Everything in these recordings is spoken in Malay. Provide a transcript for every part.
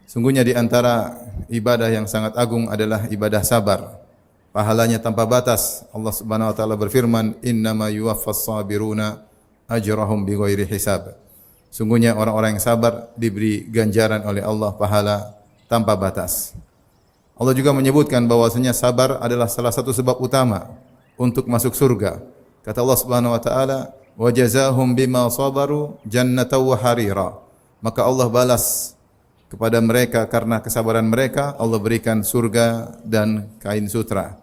Sungguhnya di antara ibadah yang sangat agung adalah ibadah sabar. Pahalanya tanpa batas. Allah Subhanahu wa taala berfirman, "Innama yuwaffas sabiruna ajrahum bighairi hisab." Sungguhnya orang-orang yang sabar diberi ganjaran oleh Allah pahala tanpa batas. Allah juga menyebutkan bahwasanya sabar adalah salah satu sebab utama untuk masuk surga. Kata Allah Subhanahu wa taala, "Wa jazaahum bima sabaru jannatan wa harira." Maka Allah balas kepada mereka karena kesabaran mereka, Allah berikan surga dan kain sutra.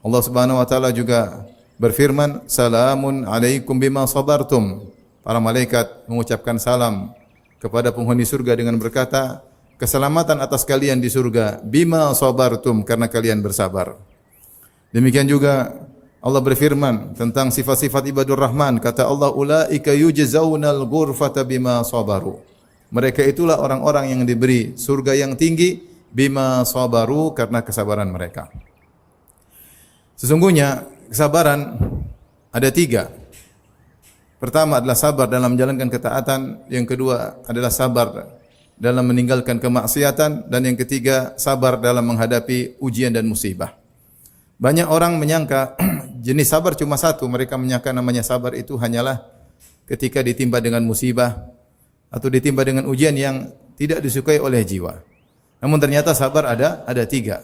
Allah Subhanahu wa taala juga berfirman, "Salamun alaikum bima sabartum." Para malaikat mengucapkan salam kepada penghuni surga dengan berkata, "Keselamatan atas kalian di surga bima sabartum, karena kalian bersabar." Demikian juga Allah berfirman tentang sifat-sifat ibadur rahman, kata Allah, "Ulaika yujzaunal ghurfata bima sabaru." Mereka itulah orang-orang yang diberi surga yang tinggi bima sabaru, karena kesabaran mereka. Sesungguhnya kesabaran ada 3. Pertama adalah sabar dalam menjalankan ketaatan, yang kedua adalah sabar dalam meninggalkan kemaksiatan, dan yang ketiga sabar dalam menghadapi ujian dan musibah. Banyak orang menyangka jenis sabar cuma satu. Mereka menyangka namanya sabar itu hanyalah ketika ditimpa dengan musibah atau ditimpa dengan ujian yang tidak disukai oleh jiwa. Namun ternyata sabar ada 3.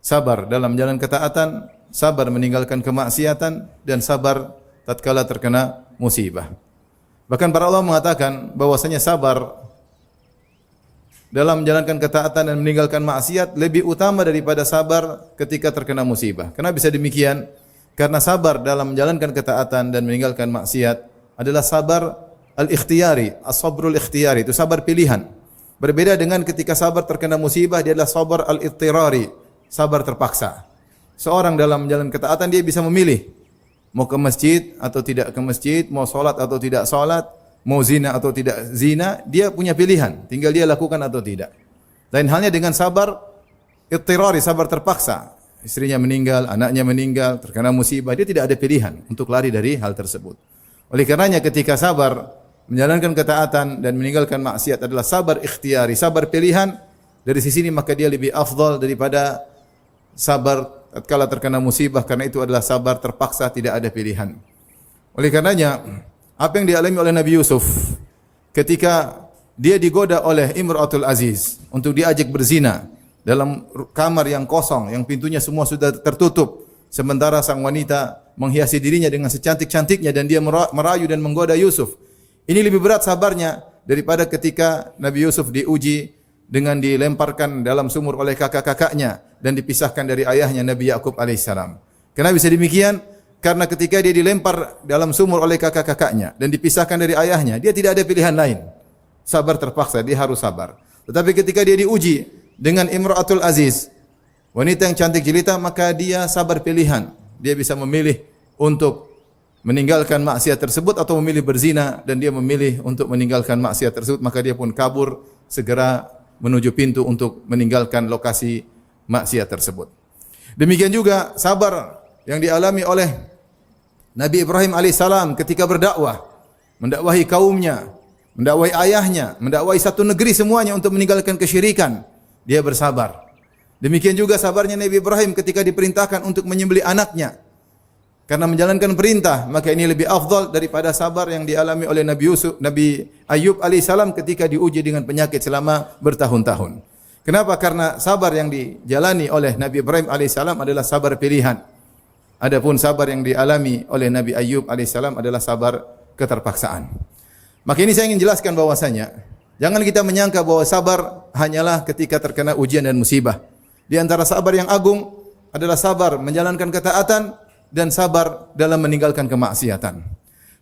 Sabar dalam jalan ketaatan, sabar meninggalkan kemaksiatan, dan sabar tatkala terkena musibah. Bahkan para ulama mengatakan bahwasanya sabar dalam menjalankan ketaatan dan meninggalkan maksiat lebih utama daripada sabar ketika terkena musibah. Kenapa bisa demikian? Karena sabar dalam menjalankan ketaatan dan meninggalkan maksiat adalah sabar al-ikhtiyari, as-sabrul ikhtiyari, itu sabar pilihan. Berbeda dengan ketika sabar terkena musibah, dia adalah sabar al-ittirari, sabar terpaksa. Seorang dalam menjalankan ketaatan dia bisa memilih mau ke masjid atau tidak ke masjid, mau salat atau tidak salat, mau zina atau tidak zina, dia punya pilihan, tinggal dia lakukan atau tidak. Lain halnya dengan sabar ittirari, sabar terpaksa. Istrinya meninggal, anaknya meninggal, terkena musibah, dia tidak ada pilihan untuk lari dari hal tersebut. Oleh karenanya ketika sabar menjalankan ketaatan dan meninggalkan maksiat adalah sabar ikhtiyari, sabar pilihan, dari sisi ini maka dia lebih afdal daripada sabar tatkala terkena musibah, karena itu adalah sabar terpaksa, tidak ada pilihan. Oleh karenanya apa yang dialami oleh Nabi Yusuf ketika dia digoda oleh Imratul Aziz untuk diajak berzina dalam kamar yang kosong, yang pintunya semua sudah tertutup, sementara sang wanita menghiasi dirinya dengan secantik-cantiknya dan dia merayu dan menggoda Yusuf. Ini lebih berat sabarnya daripada ketika Nabi Yusuf diuji dengan dilemparkan dalam sumur oleh kakak-kakaknya dan dipisahkan dari ayahnya Nabi Yakub alaihissalam. Kenapa bisa demikian? Karena ketika dia dilempar dalam sumur oleh kakak-kakaknya dan dipisahkan dari ayahnya, dia tidak ada pilihan lain. Sabar terpaksa, dia harus sabar. Tetapi ketika dia diuji dengan Imratul Aziz, wanita yang cantik jelita, maka dia sabar pilihan. Dia bisa memilih untuk meninggalkan maksiat tersebut atau memilih berzina, dan dia memilih untuk meninggalkan maksiat tersebut, maka dia pun kabur segera menuju pintu untuk meninggalkan lokasi maksiat tersebut. Demikian juga sabar yang dialami oleh Nabi Ibrahim alaihissalam ketika berdakwah, mendakwahi kaumnya, mendakwahi ayahnya, mendakwahi satu negeri semuanya untuk meninggalkan kesyirikan. Dia bersabar. Demikian juga sabarnya Nabi Ibrahim ketika diperintahkan untuk menyembelih anaknya. Karena menjalankan perintah, maka ini lebih afdal daripada sabar yang dialami oleh Nabi Ayub alaihissalam ketika diuji dengan penyakit selama bertahun-tahun. Kenapa? Karena sabar yang dijalani oleh Nabi Ibrahim alaihissalam adalah sabar pilihan. Adapun sabar yang dialami oleh Nabi Ayub alaihissalam adalah sabar keterpaksaan. Maka ini saya ingin jelaskan bahwasanya jangan kita menyangka bahwa sabar hanyalah ketika terkena ujian dan musibah. Di antara sabar yang agung adalah sabar menjalankan ketaatan dan sabar dalam meninggalkan kemaksiatan.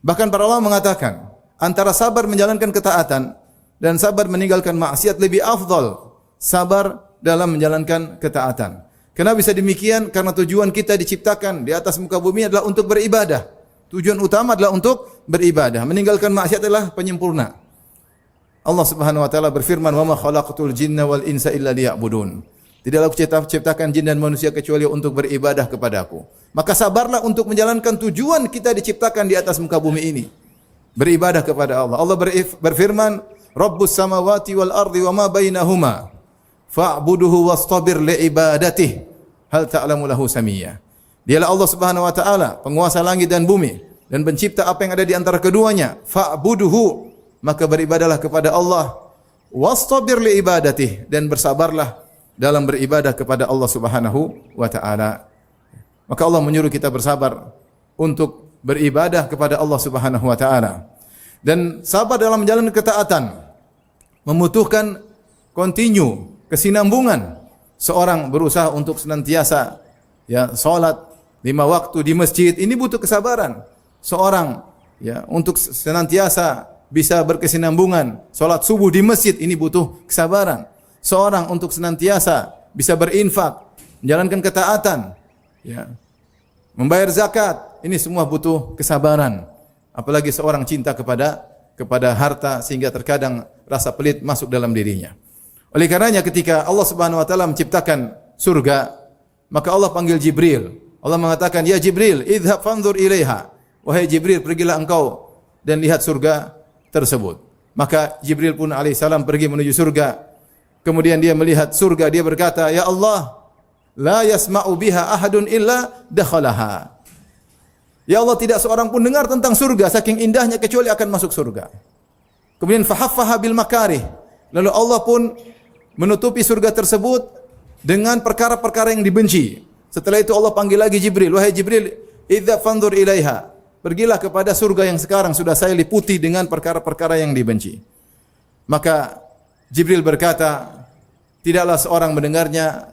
Bahkan para ulama mengatakan antara sabar menjalankan ketaatan dan sabar meninggalkan maksiat lebih afdal sabar dalam menjalankan ketaatan. Kenapa bisa demikian? Karena tujuan kita diciptakan di atas muka bumi adalah untuk beribadah. Tujuan utama adalah untuk beribadah. Meninggalkan maksiat adalah penyempurna. Allah Subhanahu wa taala berfirman, "Wa ma khalaqtul jinna wal insa illa liya'budun." Tidaklah aku ciptakan jin dan manusia kecuali untuk beribadah kepadaku. Maka sabarlah untuk menjalankan tujuan kita diciptakan di atas muka bumi ini. Beribadah kepada Allah. Allah berfirman, Rabbus samawati wal ardi wa ma bainahuma fa'buduhu wastabir li'ibadatihi hal ta'lamu lahu samiyya. Dialah Allah Subhanahu wa taala, penguasa langit dan bumi dan pencipta apa yang ada di antara keduanya. Fa'buduhu, maka beribadahlah kepada Allah. Wastabir li'ibadatihi, dan bersabarlah dalam beribadah kepada Allah Subhanahu wa taala. Maka Allah menyuruh kita bersabar untuk beribadah kepada Allah Subhanahu wa taala. Dan sabar dalam menjalankan ketaatan membutuhkan continue, kesinambungan. Seorang berusaha untuk senantiasa salat 5 waktu di masjid, ini butuh kesabaran. Seorang untuk senantiasa bisa berkesinambungan salat subuh di masjid, ini butuh kesabaran. Seorang untuk senantiasa bisa berinfak, menjalankan ketaatan, membayar zakat, ini semua butuh kesabaran. Apalagi seorang cinta kepada harta sehingga terkadang rasa pelit masuk dalam dirinya. Oleh karenanya ketika Allah Subhanahu wa taala menciptakan surga, maka Allah panggil Jibril. Allah mengatakan, "Ya Jibril, idhab fanzur ilaiha." Wahai Jibril, pergilah engkau dan lihat surga tersebut. Maka Jibril pun alaihissalam pergi menuju surga. Kemudian dia melihat surga, dia berkata, "Ya Allah, la yasma'u biha ahadun illa dakhalaha." Ya Allah, tidak seorang pun dengar tentang surga saking indahnya kecuali akan masuk surga. Kemudian fahaffaha bil makarih. Lalu Allah pun menutupi surga tersebut dengan perkara-perkara yang dibenci. Setelah itu Allah panggil lagi Jibril, "Wahai Jibril, idza fanzur ilaiha." Pergilah kepada surga yang sekarang sudah saya liputi dengan perkara-perkara yang dibenci. Maka Jibril berkata, "Tidaklah seorang mendengarnya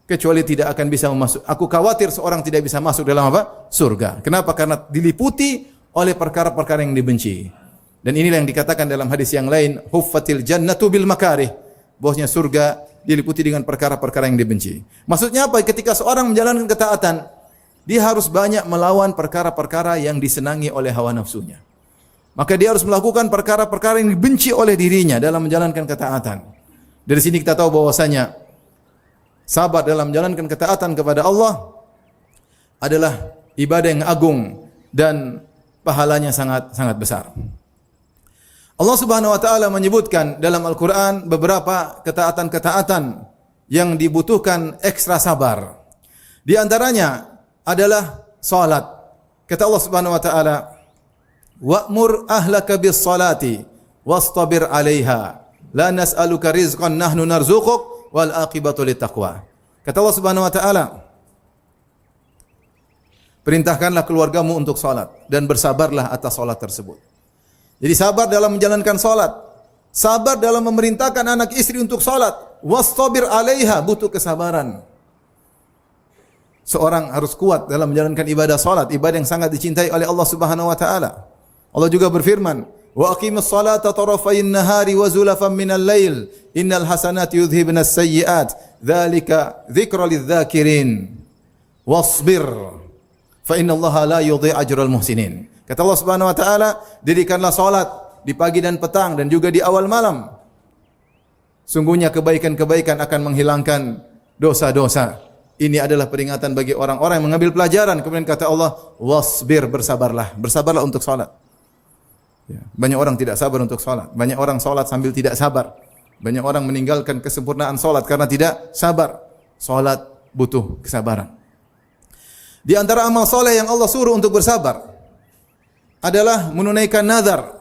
kecuali tidak akan bisa masuk. Aku khawatir seorang tidak bisa masuk dalam apa? Surga." Kenapa? Karena diliputi oleh perkara-perkara yang dibenci. Dan inilah yang dikatakan dalam hadis yang lain, "Huffatil jannatu bil makarih." Bahwasanya surga diliputi dengan perkara-perkara yang dibenci. Maksudnya apa? Ketika seorang menjalankan ketaatan, dia harus banyak melawan perkara-perkara yang disenangi oleh hawa nafsunya. Maka dia harus melakukan perkara-perkara yang dibenci oleh dirinya dalam menjalankan ketaatan. Dari sini kita tahu bahwasanya sabar dalam menjalankan ketaatan kepada Allah adalah ibadah yang agung dan pahalanya sangat besar. Allah Subhanahu wa taala menyebutkan dalam Al-Qur'an beberapa ketaatan-ketaatan yang dibutuhkan ekstra sabar. Di antaranya adalah salat. Kata Allah Subhanahu wa taala, "Wa'mur ahlaka bis salati wastabir 'alaiha. La nas'aluka rizqan nahnu narzuquk wal aqibatu littaqwa." Kata Allah Subhanahu wa taala, perintahkanlah keluargamu untuk salat dan bersabarlah atas salat tersebut. Jadi sabar dalam menjalankan salat, sabar dalam memerintahkan anak istri untuk salat, wastabir 'alaiha, butuh kesabaran. Seorang harus kuat dalam menjalankan ibadah salat, ibadah yang sangat dicintai oleh Allah Subhanahu wa taala. Allah juga berfirman, "Wa aqimus salata tarafayn nahari wa zulafan minal lail, innal hasanati yudhhibnas sayyi'at, dzalika dzikra lidz-dzakirin. Wasbir, fa innallaha la yudhi' ajral muhsinin." Kata Allah Subhanahu wa taala, dirikanlah salat di pagi dan petang dan juga di awal malam. Sungguhnya kebaikan-kebaikan akan menghilangkan dosa-dosa. Ini adalah peringatan bagi orang-orang yang mengambil pelajaran. Kemudian kata Allah, wasbir, bersabarlah. Bersabarlah untuk salat. Banyak orang tidak sabar untuk salat. Banyak orang salat sambil tidak sabar. Banyak orang meninggalkan kesempurnaan salat karena tidak sabar. Salat butuh kesabaran. Di antara amal soleh yang Allah suruh untuk bersabar adalah menunaikan nazar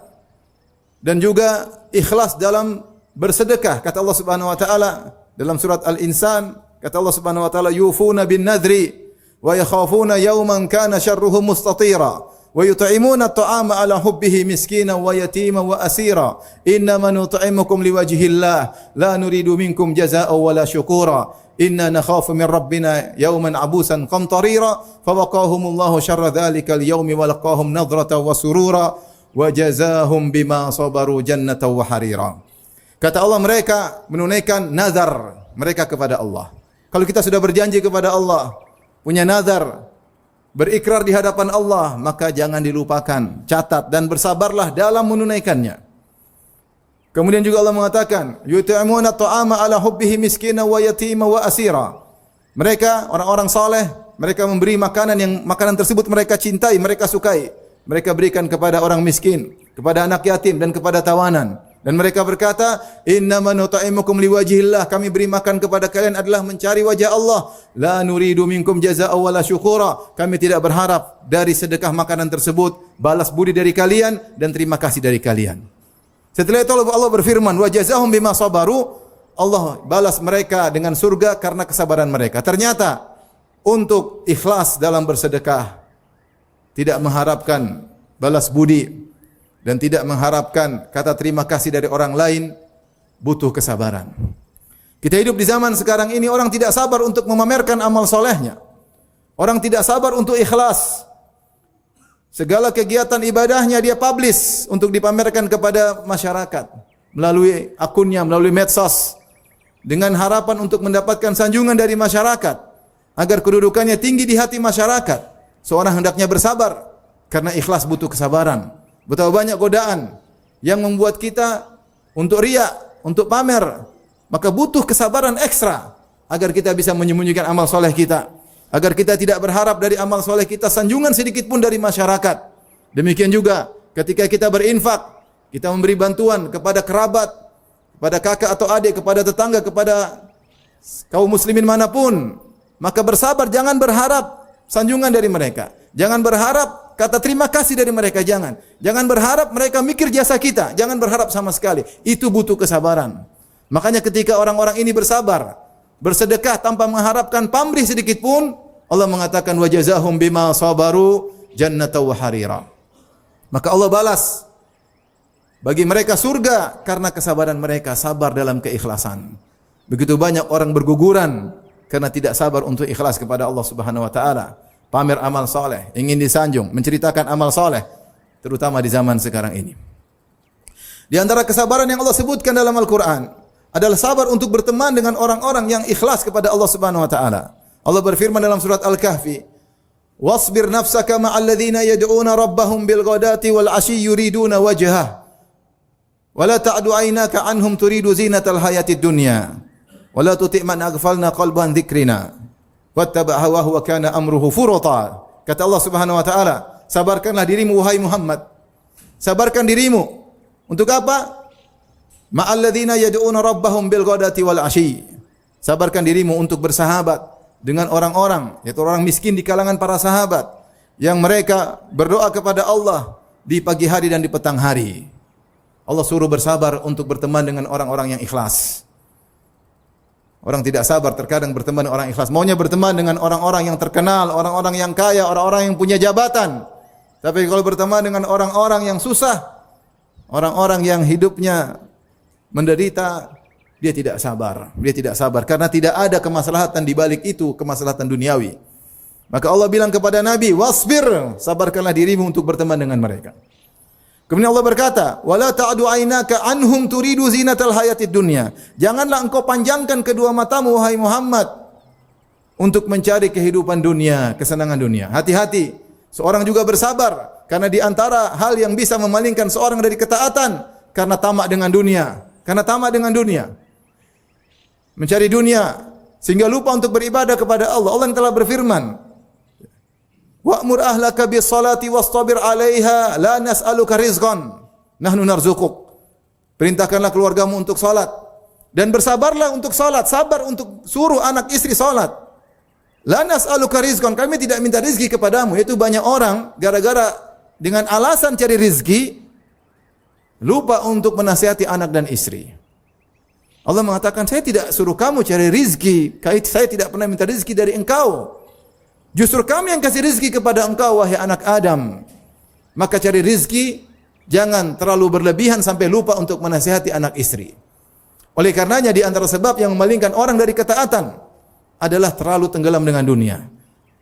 dan juga ikhlas dalam bersedekah. Kata Allah Subhanahu wa taala dalam surat Al-Insan, kata Allah Subhanahu wa taala, "Yufuna bin nadri wa yakhafuna yawman kana syarruhu mustatira wa yut'imuna at-ta'ama ala hubbihi miskinan wa yatiman wa asira innama nut'imukum liwajhillah la nuridu minkum jazaa'an wala syukura inna nakhafu min rabbina yawman abusan qamtarira fawaqahumullahu syarra dhalikal yawmi wa laqahum nadratan wa surura wa jazaahum bima sabaru jannatan wa harira." Kata Allah, mereka menunaikan nazar mereka kepada Allah. Kalau kita sudah berjanji kepada Allah, punya nazar, berikrar di hadapan Allah, maka jangan dilupakan, catat dan bersabarlah dalam menunaikannya. Kemudian juga Allah mengatakan, "Yut'imuna at-ta'ama 'ala hubbihi miskinan wa yatiman wa asira." Mereka orang-orang saleh, mereka memberi makanan yang makanan tersebut mereka cintai, mereka sukai. Mereka berikan kepada orang miskin, kepada anak yatim dan kepada tawanan. Dan mereka berkata, "Innama nut'imukum liwajhillah." Kami beri makan kepada kalian adalah mencari wajah Allah. La nuridu minkum jazaa'an wala syukura. Kami tidak berharap dari sedekah makanan tersebut balas budi dari kalian dan terima kasih dari kalian. Setelah itu Allah berfirman, "Wa jazaahum bima sabaru." Allah balas mereka dengan surga karena kesabaran mereka. Ternyata untuk ikhlas dalam bersedekah, tidak mengharapkan balas budi dan tidak mengharapkan kata terima kasih dari orang lain, butuh kesabaran. Kita hidup di zaman sekarang ini, orang tidak sabar untuk memamerkan amal solehnya. Orang tidak sabar untuk ikhlas. Segala kegiatan ibadahnya dia publish untuk dipamerkan kepada masyarakat melalui akunnya, melalui medsos, dengan harapan untuk mendapatkan sanjungan dari masyarakat agar kedudukannya tinggi di hati masyarakat. Seorang hendaknya bersabar karena ikhlas butuh kesabaran. Betapa banyak godaan yang membuat kita untuk riya, untuk pamer. Maka butuh kesabaran ekstra agar kita bisa menyembunyikan amal soleh kita, agar kita tidak berharap dari amal soleh kita sanjungan sedikit pun dari masyarakat. Demikian juga ketika kita berinfak, kita memberi bantuan kepada kerabat, kepada kakak atau adik, kepada tetangga, kepada kaum muslimin manapun, maka bersabar, jangan berharap sanjungan dari mereka. Jangan berharap kata terima kasih dari mereka, jangan. Jangan berharap mereka mikir jasa kita, jangan berharap sama sekali. Itu butuh kesabaran. Makanya ketika orang-orang ini bersabar, bersedekah tanpa mengharapkan pamrih sedikit pun, Allah mengatakan wa jazahum bima sabaru jannata wa harira. Maka Allah balas bagi mereka surga karena kesabaran mereka, sabar dalam keikhlasan. Begitu banyak orang berguguran karena tidak sabar untuk ikhlas kepada Allah Subhanahu wa taala. Pamer amal soleh, ingin disanjung, menceritakan amal soleh, terutama di zaman sekarang ini. Di antara kesabaran yang Allah sebutkan dalam Al-Quran adalah sabar untuk berteman dengan orang-orang yang ikhlas kepada Allah Subhanahu wa taala. Allah berfirman dalam surat Al-Kahfi, "Wasbir nafsaka ma'al ladzina yad'una rabbahum bil ghadati wal 'ashyi yuriduna wajhah wa la ta'du 'ainaka 'anhum turidu zinatal hayatid dunya wa la tuti' man aghfalna qalban dzikrina wattaba' hawahu wa kana amruhu furata." Kata Allah Subhanahu wa taala, sabarkanlah dirimu wahai Muhammad. Sabarkan dirimu untuk apa? Ma'al ladzina yad'una rabbahum bil ghadati wal 'ashyi. Sabarkan dirimu untuk bersahabat dengan orang-orang, yaitu orang miskin di kalangan para sahabat yang mereka berdoa kepada Allah di pagi hari dan di petang hari. Allah suruh bersabar untuk berteman dengan orang-orang yang ikhlas. Orang tidak sabar terkadang berteman dengan orang ikhlas. Maunya berteman dengan orang-orang yang terkenal, orang-orang yang kaya, orang-orang yang punya jabatan. Tapi kalau berteman dengan orang-orang yang susah, orang-orang yang hidupnya menderita, dia tidak sabar. Dia tidak sabar karena tidak ada kemaslahatan di balik itu, kemaslahatan duniawi. Maka Allah bilang kepada Nabi, "Wasbir", sabarkanlah dirimu untuk berteman dengan mereka. Kemudian Allah berkata, "Wala ta'du 'ainaka 'anhum turidu zinatal hayatid dunya." Janganlah engkau panjangkan kedua matamu wahai Muhammad untuk mencari kehidupan dunia, kesenangan dunia. Hati-hati, seorang juga bersabar karena di antara hal yang bisa memalingkan seorang dari ketaatan karena tamak dengan dunia, karena tamak dengan dunia. Mencari dunia sehingga lupa untuk beribadah kepada Allah. Allah yang telah berfirman, "Wa'mur ahlaka bis salati wastabir 'alaiha la nas'aluka rizqan nahnu narzuquk." Perintahkanlah keluargamu untuk salat dan bersabarlah untuk salat, sabar untuk suruh anak istri salat. La nas'aluka rizqan, kami tidak minta rezeki kepadamu. Itu banyak orang gara-gara dengan alasan cari rezeki lupa untuk menasihati anak dan istri. Allah mengatakan, "Saya tidak suruh kamu cari rezeki, saya tidak pernah minta rezeki dari engkau. Justru kami yang kasih rezeki kepada engkau wahai anak Adam. Maka cari rezeki jangan terlalu berlebihan sampai lupa untuk menasihati anak istri." Oleh karenanya di antara sebab yang memalingkan orang dari ketaatan adalah terlalu tenggelam dengan dunia.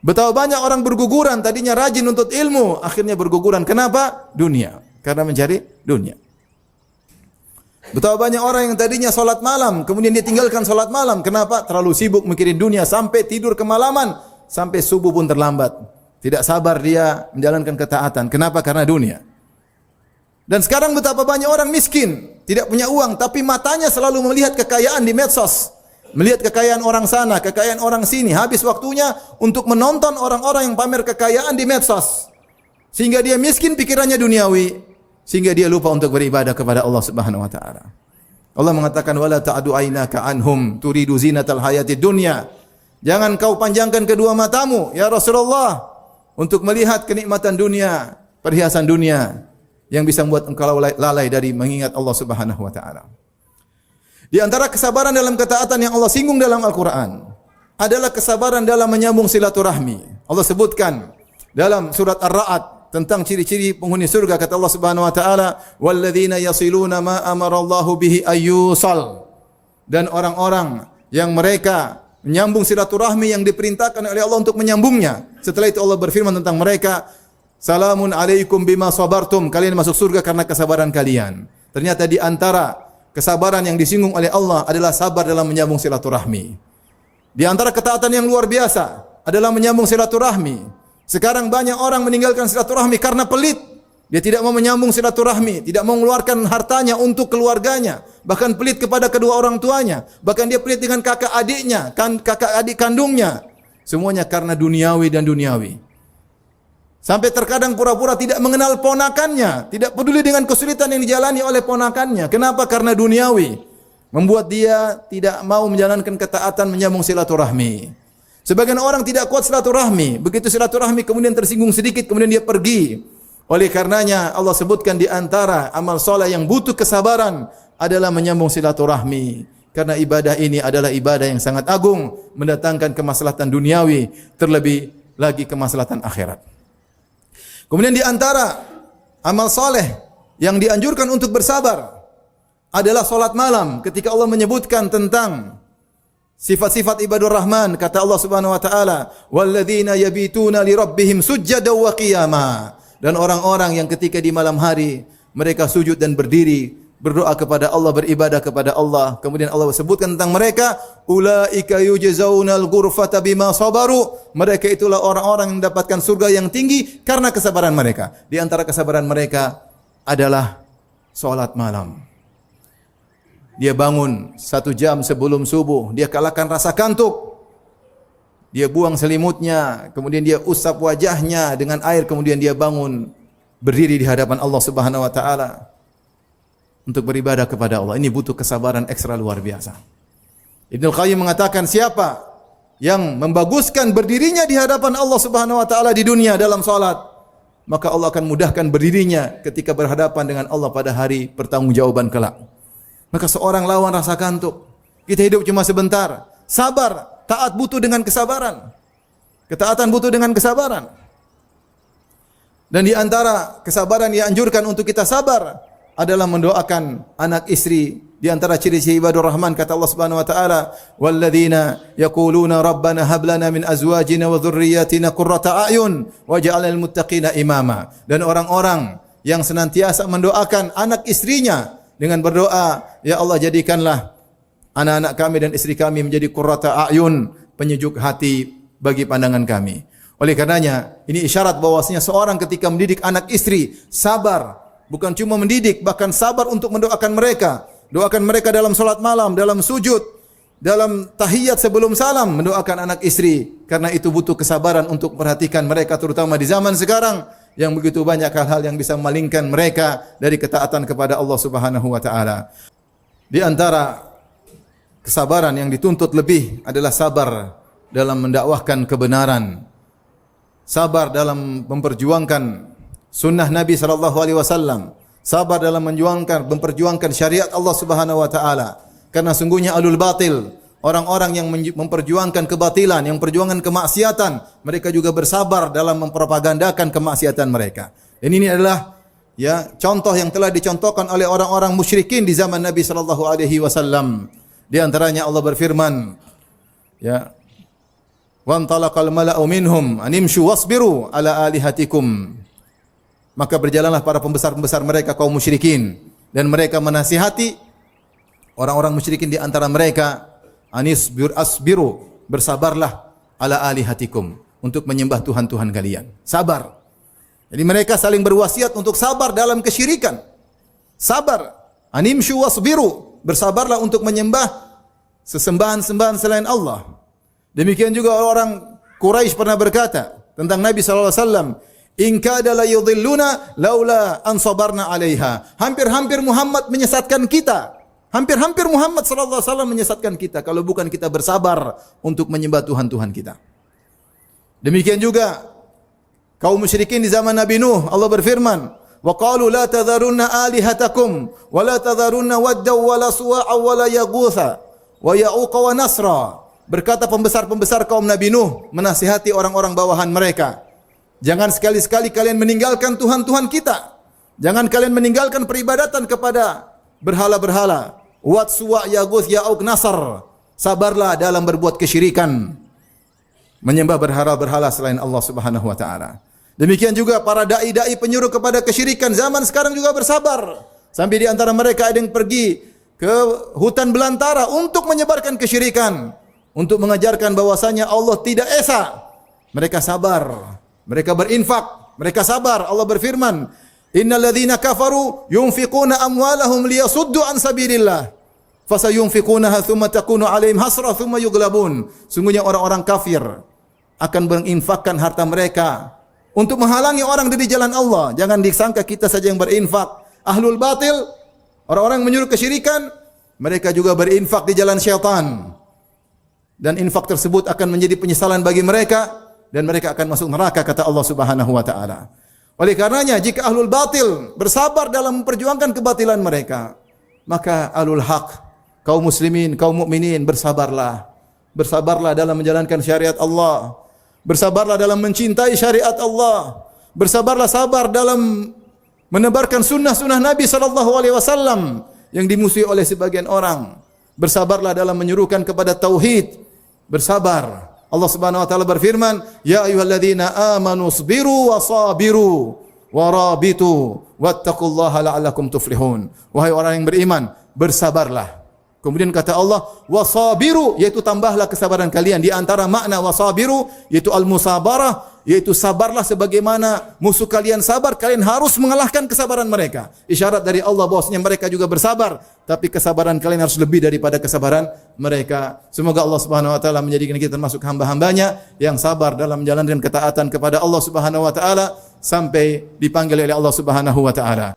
Betapa banyak orang berguguran, tadinya rajin untuk ilmu, akhirnya berguguran. Kenapa? Dunia. Karena mencari dunia. Betapa banyak orang yang tadinya salat malam, kemudian dia tinggalkan salat malam. Kenapa? Terlalu sibuk mikirin dunia sampai tidur kemalaman, sampai subuh pun terlambat. Tidak sabar dia menjalankan ketaatan. Kenapa? Karena dunia. Dan sekarang betapa banyak orang miskin, tidak punya uang, tapi matanya selalu melihat kekayaan di medsos. Melihat kekayaan orang sana, kekayaan orang sini. Habis waktunya untuk menonton orang-orang yang pamer kekayaan di medsos. Sehingga dia miskin, pikirannya duniawi. sehingga dia lupa untuk beribadah kepada Allah Subhanahu wa taala. Allah mengatakan wala ta'du aynaka anhum turidu zinatal hayatid dunya. Jangan kau panjangkan kedua matamu ya Rasulullah untuk melihat kenikmatan dunia, perhiasan dunia yang bisa membuat engkau lalai dari mengingat Allah Subhanahu wa taala. Di antara kesabaran dalam ketaatan yang Allah singgung dalam Al-Qur'an adalah kesabaran dalam menyambung silaturahmi. Allah sebutkan dalam surat Ar-Ra'd tentang ciri-ciri penghuni surga, kata Allah Subhanahu wa taala, "Walladzina yasiluna ma amarallahu bihi ayyusal." Dan orang-orang yang mereka menyambung silaturahmi yang diperintahkan oleh Allah untuk menyambungnya. Setelah itu Allah berfirman tentang mereka, "Salamun alaikum bima sabartum." Kalian masuk surga karena kesabaran kalian. Ternyata di antara kesabaran yang disinggung oleh Allah adalah sabar dalam menyambung silaturahmi. Di antara ketaatan yang luar biasa adalah menyambung silaturahmi. Sekarang banyak orang meninggalkan silaturahmi karena pelit. Dia tidak mau menyambung silaturahmi, tidak mau mengeluarkan hartanya untuk keluarganya, bahkan pelit kepada kedua orang tuanya, bahkan dia pelit dengan kakak adiknya, kakak adik kandungnya. Semuanya karena duniawi dan duniawi. Sampai terkadang pura-pura tidak mengenal ponakannya, tidak peduli dengan kesulitan yang dijalani oleh ponakannya. Kenapa? Karena duniawi. Membuat dia tidak mau menjalankan ketaatan menyambung silaturahmi. Sebagian orang tidak kuat silaturahmi. Begitu silaturahmi kemudian tersinggung sedikit, kemudian dia pergi. Oleh karenanya Allah sebutkan di antara amal soleh yang butuh kesabaran adalah menyambung silaturahmi. Karena ibadah ini adalah ibadah yang sangat agung, mendatangkan kemaslahatan duniawi, terlebih lagi kemaslahatan akhirat. Kemudian di antara amal soleh yang dianjurkan untuk bersabar adalah solat malam. Ketika Allah menyebutkan tentang sifat-sifat ibadur rahman, kata Allah Subhanahu wa taala, "Walladzina yabituna li rabbihim sujjadan wa qiyama." Dan orang-orang yang ketika di malam hari mereka sujud dan berdiri, berdoa kepada Allah, beribadah kepada Allah. Kemudian Allah sebutkan tentang mereka, "Ulaika yujzaunal ghurfata bima sabaru." Mereka itulah orang-orang yang mendapatkan surga yang tinggi karena kesabaran mereka. Di antara kesabaran mereka adalah salat malam. Dia bangun 1 jam sebelum subuh. Dia kalahkan rasa kantuk. Dia buang selimutnya. Kemudian dia usap wajahnya dengan air. Kemudian dia bangun. Berdiri di hadapan Allah Subhanahu wa ta'ala. Untuk beribadah kepada Allah. Ini butuh kesabaran ekstra luar biasa. Ibnu Qayyim mengatakan siapa yang membaguskan berdirinya di hadapan Allah Subhanahu wa ta'ala di dunia dalam salat, maka Allah akan mudahkan berdirinya ketika berhadapan dengan Allah pada hari pertanggungjawaban kelak. Maka seorang lawan rasa kantuk. Kita hidup cuma sebentar. Sabar, taat butuh dengan kesabaran. Ketaatan butuh dengan kesabaran. Dan di antara kesabaran yang dianjurkan untuk kita sabar adalah mendoakan anak istri. Di antara ciri-ciri ibadur rahman kata Allah Subhanahu wa taala, "Walladzina yaquluna rabbana hab lana min azwajina wa dhurriyyatina qurrata a'yun waj'alnal muttaqina imama." Dan orang-orang yang senantiasa mendoakan anak istrinya dengan berdoa, "Ya Allah, jadikanlah anak-anak kami dan istri kami menjadi qurrata a'yun, penyejuk hati bagi pandangan kami." Oleh karenanya, ini isyarat bahwasanya seorang ketika mendidik anak istri, sabar, bukan cuma mendidik, bahkan sabar untuk mendoakan mereka. Doakan mereka dalam salat malam, dalam sujud, dalam tahiyat sebelum salam, mendoakan anak istri. Karena itu butuh kesabaran untuk perhatikan mereka, terutama di zaman sekarang yang begitu banyak hal-hal yang bisa memalingkan mereka dari ketaatan kepada Allah Subhanahu wa taala. Di antara kesabaran yang dituntut lebih adalah sabar dalam mendakwahkan kebenaran. Sabar dalam memperjuangkan sunnah Nabi sallallahu alaihi wasallam. Sabar dalam memperjuangkan syariat Allah Subhanahu wa taala. Karena sungguhnya alul batil, orang-orang yang memperjuangkan kebatilan, yang memperjuangkan kemaksiatan, mereka juga bersabar dalam mempropagandakan kemaksiatan mereka. Dan ini adalah contoh yang telah dicontohkan oleh orang-orang musyrikin di zaman Nabi sallallahu alaihi wasallam. Di antaranya Allah berfirman, "Wa antalaqal mala'u minhum animshu wasbiru ala alihatikum." Maka berjalanlah para pembesar-pembesar mereka kaum musyrikin dan mereka menasihati orang-orang musyrikin di antara mereka, asbiru, bersabarlah ala alihatikum, untuk menyembah Tuhan-Tuhan kalian. Sabar. Jadi mereka saling berwasiat untuk sabar dalam kesyirikan. Sabar. Animshu wasbiru, bersabarlah untuk menyembah sesembahan-sembahan selain Allah. Demikian juga orang Quraisy pernah berkata tentang Nabi sallallahu alaihi wasallam, In kada la yudhilluna laula an sabarna 'alaiha. Hampir-hampir Muhammad menyesatkan kita. Hampir-hampir Muhammad sallallahu alaihi wasallam menyesatkan kita kalau bukan kita bersabar untuk menyembah Tuhan-tuhan kita. Demikian juga kaum musyrikin di zaman Nabi Nuh, Allah berfirman, "Wa qalu la tadharunna alihatakum wa la tadharunna wadda wa la suwa'a wa la yaghutha wa ya'uqa wa nasra." Berkata pembesar-pembesar kaum Nabi Nuh menasihati orang-orang bawahan mereka, jangan sekali-sekali kalian meninggalkan Tuhan-Tuhan kita. Jangan kalian meninggalkan peribadatan kepada berhala-berhala. Wat suwa yaguth ya'uq nasr. Sabarlah dalam berbuat kesyirikan, menyembah berhala-berhala selain Allah Subhanahu wa taala. Demikian juga para dai-dai penyuruh kepada kesyirikan zaman sekarang juga bersabar. Sampai di antara mereka ada yang pergi ke hutan belantara untuk menyebarkan kesyirikan, untuk mengajarkan bahwasanya Allah tidak esa. Mereka sabar, mereka berinfak, mereka sabar. Allah berfirman, "Innal ladzina kafaru yunfiquna amwalahum liyasuddu an sabilillah, fasayunfiqunaha thumma takunu 'alaihim hasra thumma yughlabun." Sungguhnya orang-orang kafir akan berinfakkan harta mereka untuk menghalangi orang dari jalan Allah. Jangan disangka kita saja yang berinfak. Ahlul batil, orang-orang yang menyuruh kesyirikan, mereka juga berinfak di jalan syaitan. Dan infak tersebut akan menjadi penyesalan bagi mereka dan mereka akan masuk neraka, kata Allah Subhanahu wa taala. Oleh karenanya jika ahlul batil bersabar dalam memperjuangkan kebatilan mereka, maka ahlul haq, kaum muslimin, kaum mukminin bersabarlah. Bersabarlah dalam menjalankan syariat Allah. Bersabarlah dalam mencintai syariat Allah. Bersabarlah sabar dalam menebarkan sunnah-sunnah Nabi sallallahu alaihi wasallam yang dimusuhi oleh sebagian orang. Bersabarlah dalam menyuruhkan kepada tauhid. Bersabar. Allah Subhanahu wa taala berfirman, "Ya ayyuhalladzina amanu sabiru wa sabiru wa rabitu wattaqullaha la'allakum tuflihun." Wahai orang yang beriman, bersabarlah. Kemudian kata Allah, "Wasabiru", yaitu tambahlah kesabaran kalian. Di antara makna wasabiru yaitu al-musabarah, yaitu sabarlah sebagaimana musuh kalian sabar, kalian harus mengalahkan kesabaran mereka. Isyarat dari Allah bahwasanya mereka juga bersabar, tapi kesabaran kalian harus lebih daripada kesabaran mereka. Semoga Allah Subhanahu wa taala menjadikan kita termasuk hamba-hambanya yang sabar dalam menjalankan ketaatan kepada Allah Subhanahu wa taala sampai dipanggil oleh Allah Subhanahu wa taala.